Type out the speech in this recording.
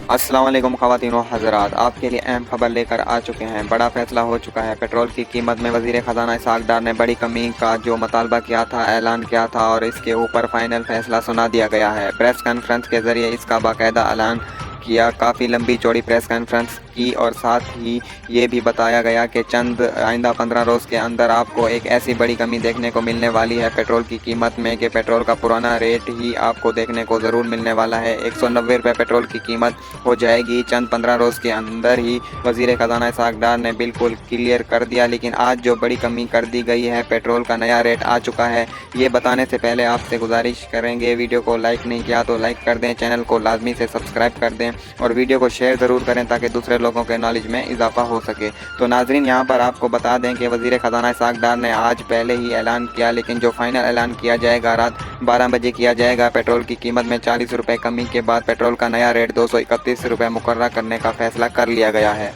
अस्सलाम वालेकुम ख़वातीन व हज़रात, आपके लिए अहम खबर लेकर आ चुके हैं। बड़ा फैसला हो चुका है। पेट्रोल की कीमत में वज़ीर ख़ज़ाना इसहाक़ डार ने बड़ी कमी का जो मुतालबा किया था ऐलान किया था और इसके ऊपर फ़ाइनल फैसला सुना दिया गया है। प्रेस कॉन्फ्रेंस के ज़रिए इसका बाकायदा ऐलान किया। काफ़ी लंबी चौड़ी प्रेस कॉन्फ्रेंस की और साथ ही ये भी बताया गया कि चंद आइंदा 15 रोज़ के अंदर आपको एक ऐसी बड़ी कमी देखने को मिलने वाली है पेट्रोल की कीमत में कि पेट्रोल का पुराना रेट ही आपको देखने को ज़रूर मिलने वाला है। 190 रुपये पेट्रोल की कीमत हो जाएगी चंद 15 रोज़ के अंदर ही। वज़ीर ख़ज़ाना इसहाक़ डार ने बिल्कुल क्लियर कर दिया। लेकिन आज जो बड़ी कमी कर दी गई है, पेट्रोल का नया रेट आ चुका है। ये बताने से पहले आपसे गुजारिश करेंगे, वीडियो को लाइक नहीं किया तो लाइक कर दें, चैनल को लाजमी से सब्सक्राइब कर दें और वीडियो को शेयर ज़रूर करें ताकि दूसरे लोगों के नॉलेज में इजाफा हो सके। तो नाजरीन, यहाँ पर आपको बता दें कि वज़ीर ख़ज़ाना इसहाक़ डार ने आज पहले ही ऐलान किया, लेकिन जो फाइनल ऐलान किया जाएगा रात 12 बजे किया जाएगा। पेट्रोल की कीमत में 40 रुपये कमी के बाद पेट्रोल का नया रेट 231 रुपये मुकर्रर करने का फैसला कर लिया गया है।